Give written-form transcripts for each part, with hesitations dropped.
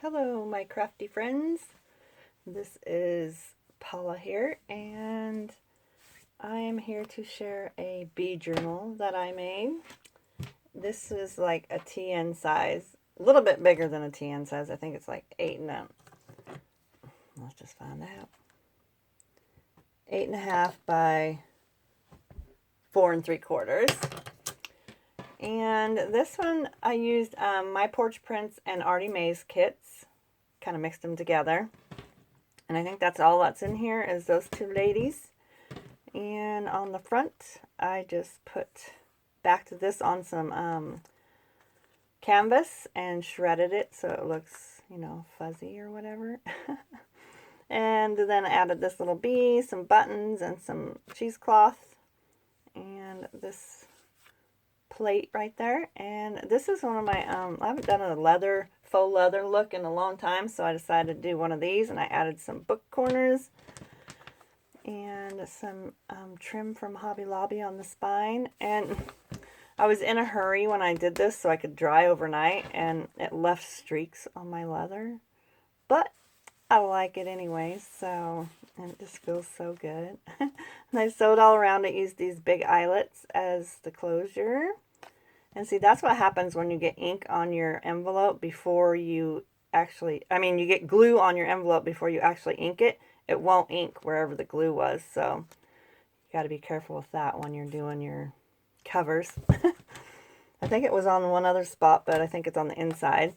Hello, my crafty friends. This is Paula here, and I am here to share a bee journal that I made. This is like a TN size, a little bit bigger than a TN size. I think it's like 8 and let's just find out. 8.5 by 4 3/4. And this one I used My Porch Prints and Artie Mae's kits, kind of mixed them together. And I think that's all that's in here is those two ladies. And on the front, I just backed this on some canvas and shredded it so it looks, fuzzy or whatever. And then I added this little bee, some buttons, and some cheesecloth. And this plate right there. And this is one of my, I haven't done a faux leather look in a long time, so I decided to do one of these, and I added some book corners and some trim from Hobby Lobby on the spine. And I was in a hurry when I did this so I could dry overnight, and it left streaks on my leather, but I like it anyway, and it just feels so good. And I sewed all around it, used these big eyelets as the closure. And see, that's what happens when you get ink on your envelope before you you get glue on your envelope before you actually ink it. It won't ink wherever the glue was, so you got to be careful with that when you're doing your covers. I think it was on one other spot, but I think it's on the inside.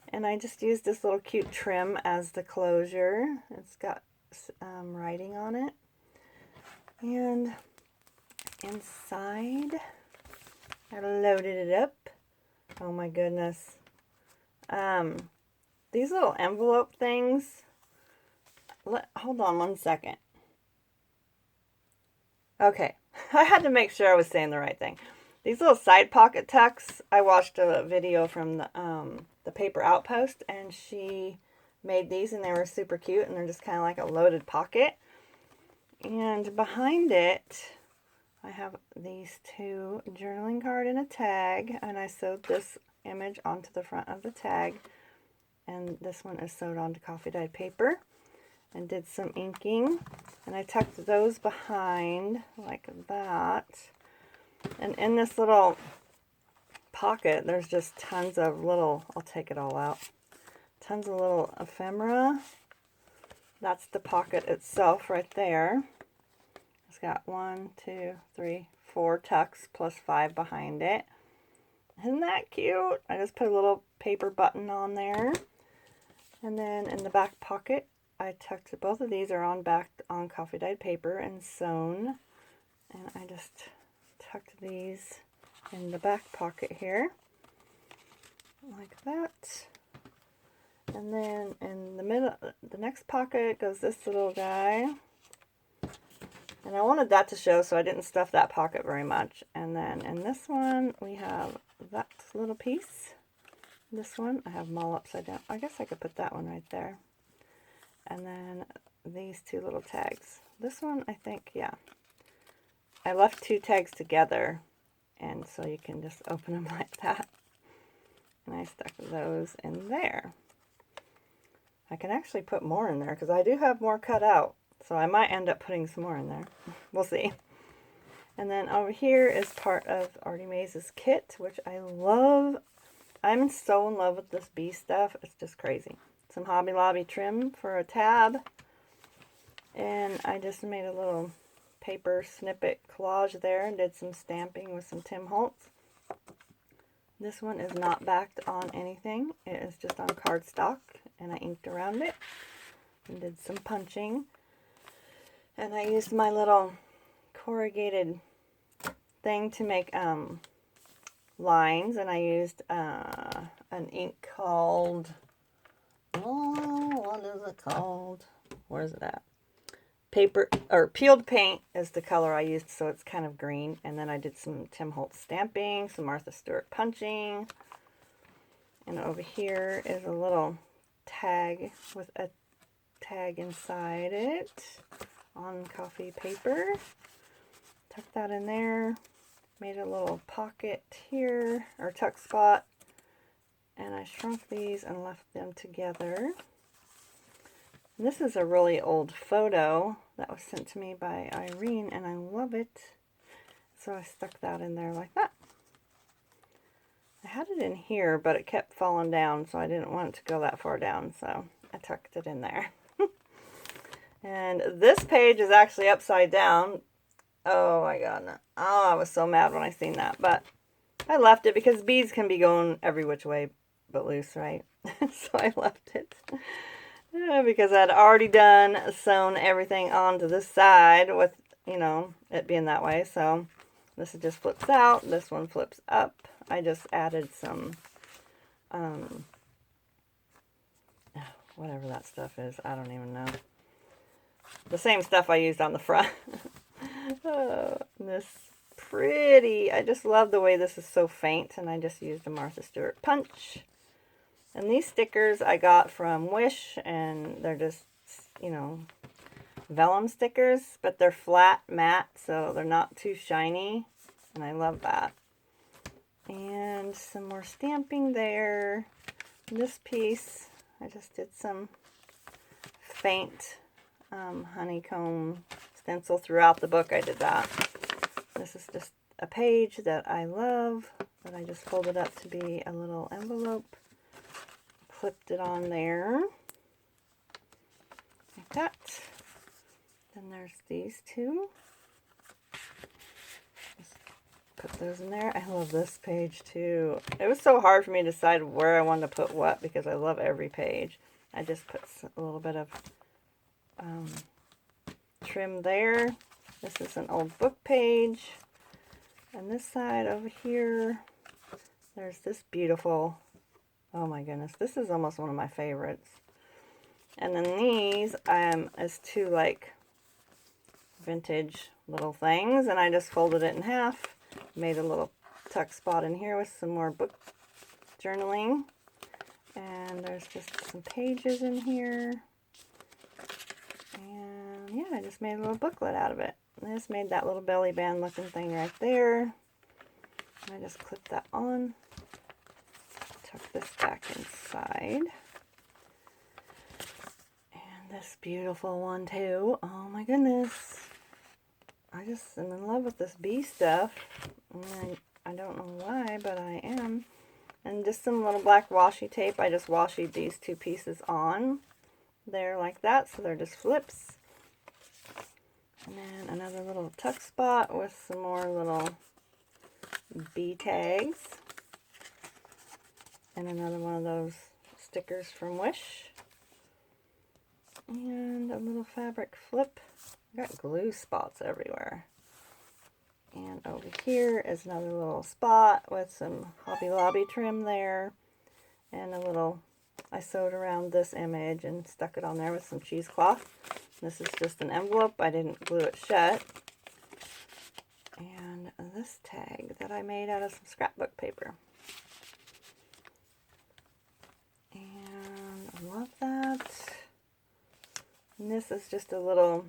And I just used this little cute trim as the closure. It's got writing on it. And inside, I loaded it up. Oh my goodness. These little envelope things. Hold on one second. Okay, I had to make sure I was saying the right thing. These little side pocket tucks, I watched a video from the Paper Outpost, and she made these, and they were super cute, and they're just kind of like a loaded pocket. And behind it, I have these two journaling card and a tag, and I sewed this image onto the front of the tag, and this one is sewed onto coffee dyed paper, and did some inking, and I tucked those behind like that. And in this little pocket, there's just tons of little, I'll take it all out, tons of little ephemera. That's the pocket itself right there. It's got 1, 2, 3, 4 tucks plus 5 behind it. Isn't that cute? I just put a little paper button on there. And then in the back pocket, I tucked, both of these are back on coffee dyed paper and sewn. And I just tucked these in the back pocket here, like that. And then in the middle, the next pocket goes this little guy. And I wanted that to show, so I didn't stuff that pocket very much. And then in this one, we have that little piece. This one, I have them all upside down. I guess I could put that one right there. And then these two little tags. This one, I think, yeah. I left 2 tags together, and so you can just open them like that. And I stuck those in there. I can actually put more in there, because I do have more cut out. So I might end up putting some more in there. We'll see. And then over here is part of Artie Mae's kit, which I love. I'm so in love with this bee stuff. It's just crazy. Some Hobby Lobby trim for a tab. And I just made a little paper snippet collage there and did some stamping with some Tim Holtz. This one is not backed on anything. It is just on cardstock, and I inked around it and did some punching. And I used my little corrugated thing to make lines, and I used an ink called, what is it called? Where is it at? Paper, or peeled paint is the color I used, so it's kind of green. And then I did some Tim Holtz stamping, some Martha Stewart punching. And over here is a little tag with a tag inside it on coffee paper. Tuck that in there. Made a little pocket here, or tuck spot. And I shrunk these and left them together. And this is a really old photo that was sent to me by Irene, and I love it. So I stuck that in there like that. I had it in here, but it kept falling down, so I didn't want it to go that far down, so I tucked it in there. And this page is actually upside down. Oh my god, no. Oh, I was so mad when I seen that, but I left it because beads can be going every which way but loose, right? So I left it. Because I'd already sewn everything onto this side with, you know, it being that way. So this just flips out. This one flips up. I just added some, whatever that stuff is. I don't even know. The same stuff I used on the front. Oh, this pretty. I just love the way this is so faint. And I just used a Martha Stewart punch. And these stickers I got from Wish, and they're just, you know, vellum stickers, but they're flat matte, so they're not too shiny, and I love that. And some more stamping there. This piece, I just did some faint honeycomb stencil throughout the book. I did that. This is just a page that I love, that I just folded up to be a little envelope. Clipped it on there like that. Then there's these two. Just put those in there. I love this page too. It was so hard for me to decide where I wanted to put what because I love every page. I just put a little bit of trim there. This is an old book page. And this side over here, there's this beautiful, oh my goodness, this is almost one of my favorites. And then these is two like vintage little things, and I just folded it in half, made a little tuck spot in here with some more book journaling. And there's just some pages in here. And yeah, I just made a little booklet out of it. And I just made that little belly band looking thing right there. And I just clipped that on. Tuck this back inside. And this beautiful one too. Oh my goodness. I just am in love with this bee stuff. And I don't know why, but I am. And just some little black washi tape. I just washied these two pieces on there like that, so they're just flips. And then another little tuck spot with some more little bee tags. And another one of those stickers from Wish. And a little fabric flip. I got glue spots everywhere. And over here is another little spot with some Hobby Lobby trim there. And a little, I sewed around this image and stuck it on there with some cheesecloth. This is just an envelope. I didn't glue it shut. And this tag that I made out of some scrapbook paper. And I love that. And this is just a little,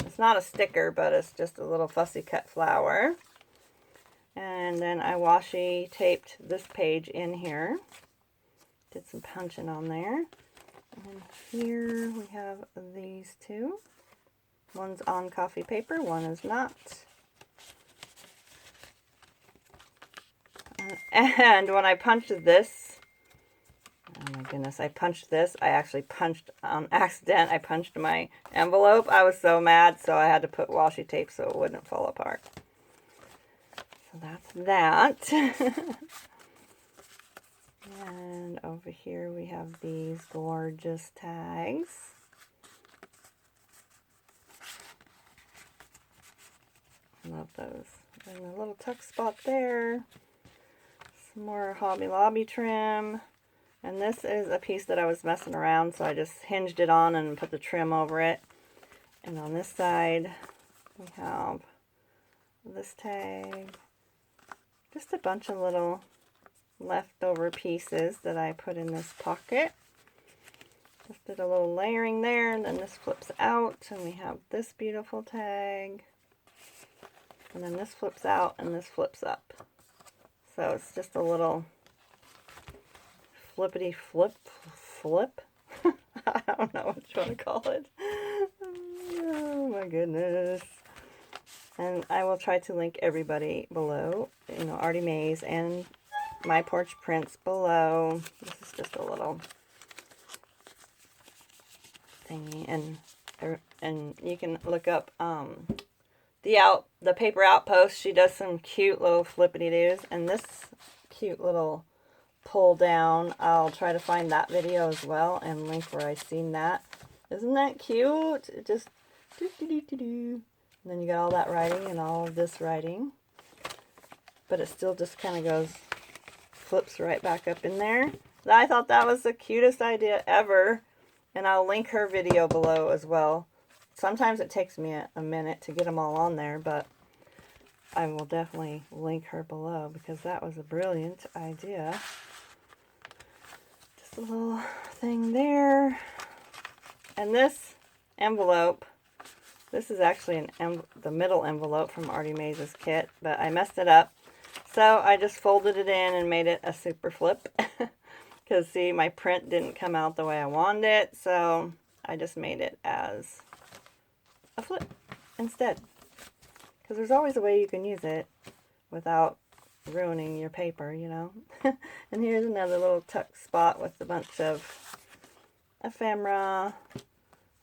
it's not a sticker, but it's just a little fussy cut flower. And then I washi taped this page in here. Did some punching on there. And here we have these two. One's on coffee paper, one is not. And when I punched this, oh my goodness, I punched this. I actually punched on accident. I punched my envelope. I was so mad, so I had to put washi tape so it wouldn't fall apart. So that's that. And over here we have these gorgeous tags. I love those. And a little tuck spot there. Some more Hobby Lobby trim. And this is a piece that I was messing around, so I just hinged it on and put the trim over it. And on this side we have this tag. Just a bunch of little leftover pieces that I put in this pocket. Just did a little layering there, and then this flips out, and we have this beautiful tag. And then this flips out, and this flips up. So it's just a little flippity flip. I don't know what you want to call it. Oh my goodness. And I will try to link everybody below, you know, Artie Mae's and My Porch Prints below. This is just a little thingy, and you can look up the Paper Outpost. She does some cute little flippity doos, and this cute little pull down, I'll try to find that video as well and link where I seen that. Isn't that cute? It just do. And then you got all that writing and all of this writing, but it still just kind of goes, flips right back up in there. I thought that was the cutest idea ever, and I'll link her video below as well. Sometimes it takes me a minute to get them all on there, but I will definitely link her below because that was a brilliant idea. Just a little thing there. And this envelope, this is actually the middle envelope from Artie Mae's kit, but I messed it up. So I just folded it in and made it a super flip. Because see, my print didn't come out the way I wanted it, so I just made it as a flip instead. Because there's always a way you can use it without ruining your paper, you know. And here's another little tuck spot with a bunch of ephemera.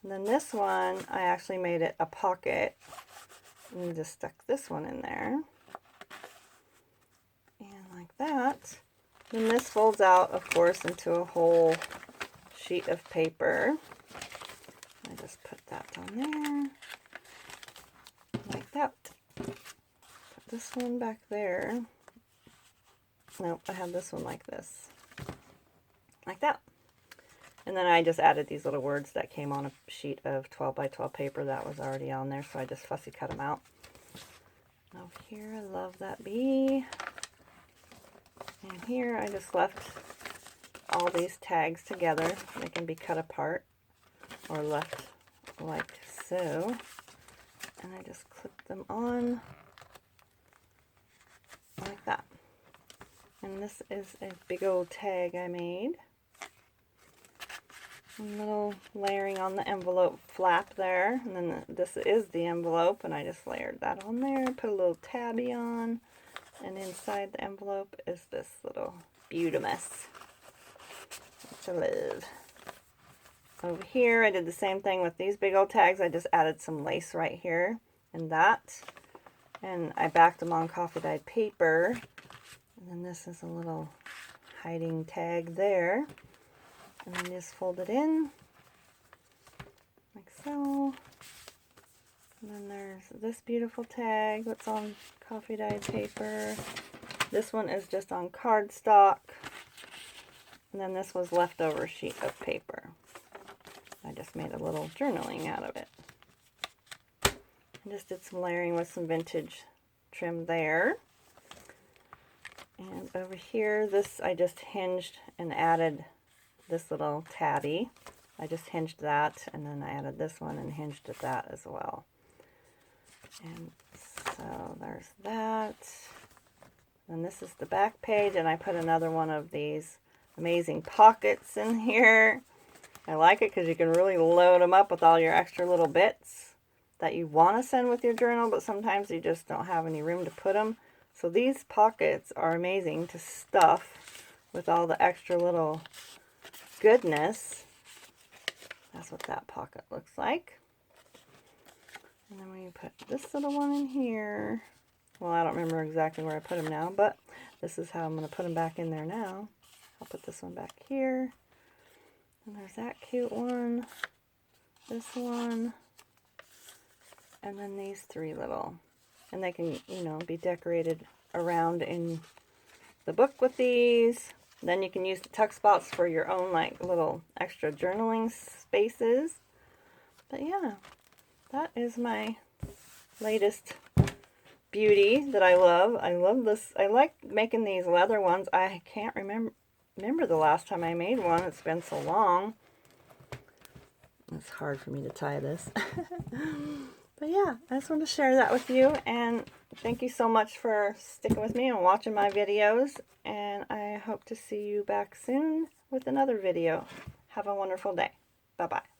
And then this one, I actually made it a pocket. And just stuck this one in there. And like that. Then this folds out, of course, into a whole sheet of paper. I just put that on there. Like that. Put this one back there. Nope, I have this one like this. Like that. And then I just added these little words that came on a sheet of 12 by 12 paper that was already on there, so I just fussy cut them out. Over here, I love that bee. And here I just left all these tags together. They can be cut apart or left like so. And I just clip them on like that. And this is a big old tag I made. A little layering on the envelope flap there. And then this is the envelope, and I just layered that on there. Put a little tabby on. And inside the envelope is this little beautimus, which I love. Over here, I did the same thing with these big old tags. I just added some lace right here and that. And I backed them on coffee dyed paper. And then this is a little hiding tag there. And then just fold it in, like so. And then there's this beautiful tag that's on coffee dyed paper. This one is just on cardstock. And then this was leftover sheet of paper. I just made a little journaling out of it. I just did some layering with some vintage trim there. And over here, this I just hinged and added this little tabby. I just hinged that, and then I added this one and hinged that as well. And so there's that. And this is the back page, and I put another one of these amazing pockets in here. I like it because you can really load them up with all your extra little bits that you want to send with your journal, but sometimes you just don't have any room to put them. So these pockets are amazing to stuff with all the extra little goodness. That's what that pocket looks like. And then we put this little one in here. Well, I don't remember exactly where I put them now, but this is how I'm going to put them back in there now. I'll put this one back here. And there's that cute one. This one. And then these three little. And they can, you know, be decorated around in the book with these. Then you can use the tuck spots for your own, like, little extra journaling spaces. But yeah, that is my latest beauty that I love. I love this. I like making these leather ones. I can't remember the last time I made one. It's been so long. It's hard for me to tie this. But yeah, I just wanted to share that with you, and thank you so much for sticking with me and watching my videos, and I hope to see you back soon. with another video. Have a wonderful day. Bye-bye.